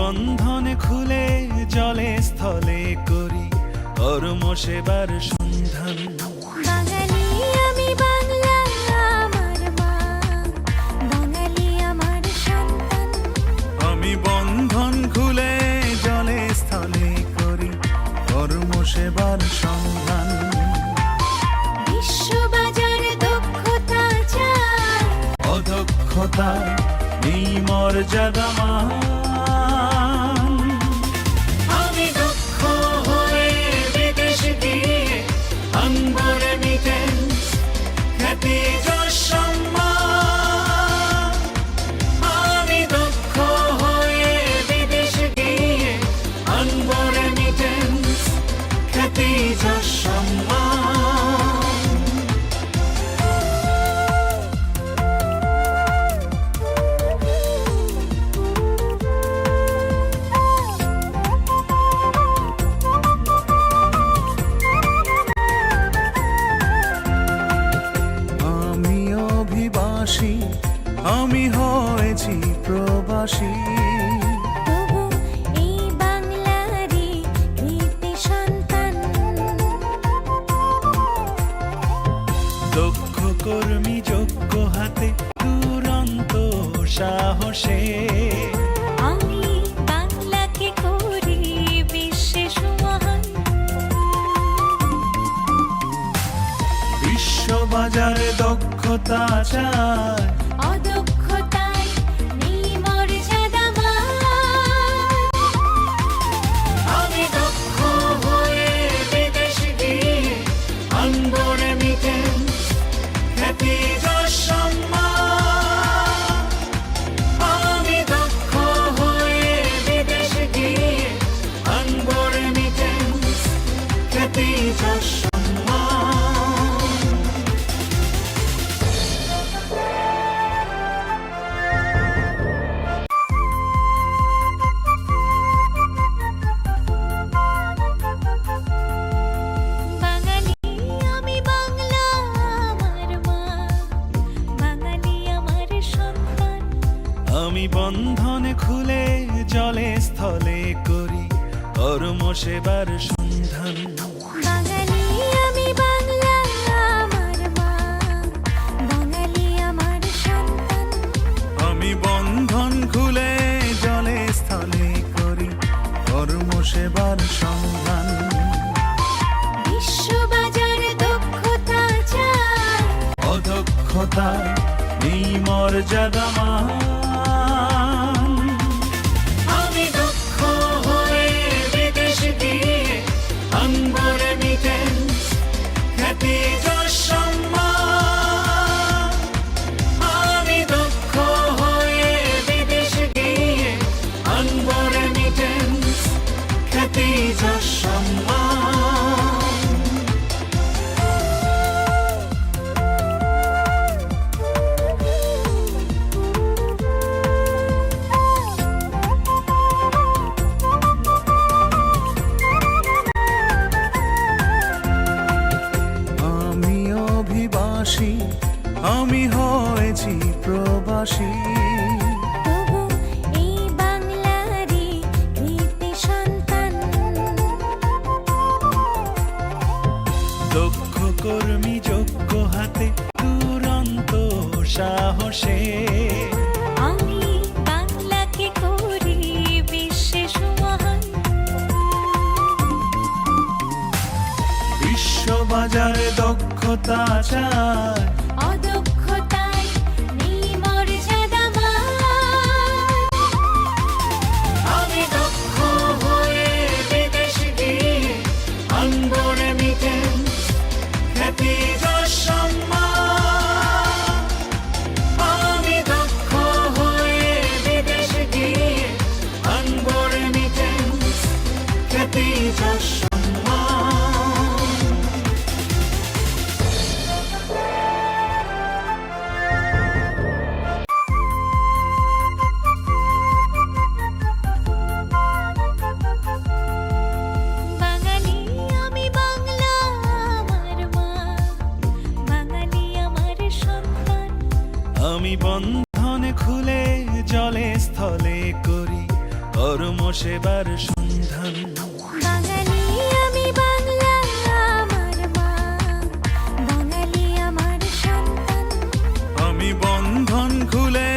বন্ধনে খুলে জলে স্থলে করি কর্ম সেবার সন্ধান। বাঙালি আমি, বাংলা আমার মা, বাঙালি আমার সন্তান। আমি বন্ধন খুলে জলে স্থলে করি কর্ম সেবার সন্ধান। বিশ্ববাজার দক্ষতা চাই, অদক্ষতা নেই মর্যাদা মান। আমি দক্ষ হয়ে বিদেশ গিয়ে আনবো রেমিটেন্স, খ্যাতি যশ সম্মান। আমি দক্ষ হয়ে বিদেশ গিয়ে আনবো রেমিটেন্স, খ্যাতি যশ সম্মান। আমি হয়েছি প্রবাসী, তবু এই বাংলারই কৃতি সন্তান। দক্ষ কর্মী যোগ্য হাতে দুরন্ত সাহসে আমি বাংলাকে করি বিশ্বে সুমহান। বিশ্ববাজারে দক্ষতা চায়, অদক্ষতায় নেই মর্যাদা মান। আমি দক্ষ হয়ে বিদেশ গিয়ে আনবো রেমিটেন্স, খ্যাতি যশ সম্মান। আমি দক্ষ হয়ে বিদেশ গিয়ে আনবো রেমিটেন্স, খ্যাতি যশ সম্মান। বাঙালি আমি, বাংলা আমার মা, বাঙালি আমার সন্তান। আমি বন্ধনে খুলে জলে স্থলে করি কর্ম সেবার সন্ধান। বাঙালি আমি, বাংলা আমার মা, বাঙালি আমার সন্তান। আমি বন্ধন খুলে জলে স্থলে করি কর্ম সেবার সন্ধান। বিশ্ববাজার দক্ষতা চাই, অদক্ষতা নেই মর্যাদা মান। আমি দক্ষ হয়ে বিদেশ গিয়ে আনবো রেমিটেন্স, খ্যাতি যশ সম্মান। আমি দক্ষ হয়ে বিদেশ গিয়ে আনবো রেমিটেন্স, খ্যাতি যশ সম্মান। আমি অভিবাসী, আমি হয়েছি প্রবাসী, তবু এই বাংলারই কৃতি সন্তান। দক্ষ কর্মী যোগ্য হাতে দুরন্ত সাহসে আমি বাংলাকে করি বিশ্বে সুমহান। বিশ্ববাজারে দক্ষতা চায়, অদক্ষতায় নেই মর্যাদা মান। আমি দক্ষ হয়ে বিদেশ গিয়ে আনবো রেমিটেন্স, খ্যাতি যশ সম্মান। আমি দক্ষ হয়ে বিদেশ গিয়ে আনবো রেমিটেন্স, খ্যাতি যশ সম্মান। বাঙালি আমি, বাংলা আমার মা, বাঙালি আমার সন্তান। আমি বন্ধনে খুলে জলে স্থলে করি কর্ম সেবার সন্ধান। বাঙালি আমি বাংলা আমার মা, বাঙালি আমার সন্তান। আমি বন্ধন খুলে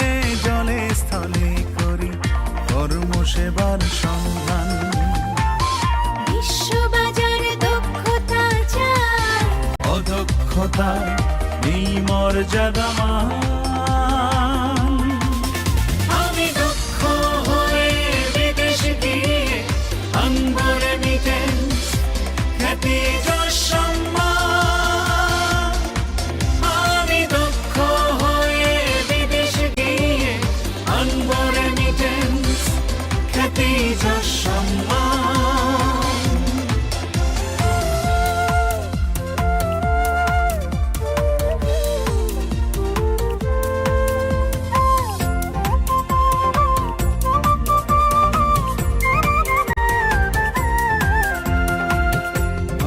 জলে স্থলে করি কর্ম সেবার সন্ধান। বিশ্ববাজার দক্ষতা চাই, অদক্ষতায় এই মর্যাদা মান। আমি দক্ষ হয়ে বিদেশ গিয়ে আনবো রেমিটেন্স, খ্যাতি যশ সম্মান। আমি দক্ষ হয়ে বিদেশ গিয়ে আনবো রেমিটেন্স, খ্যাতি যশ সম্মান।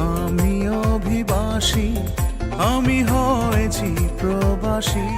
আমি অভিবাসী, আমি হয়েছি প্রবাসী।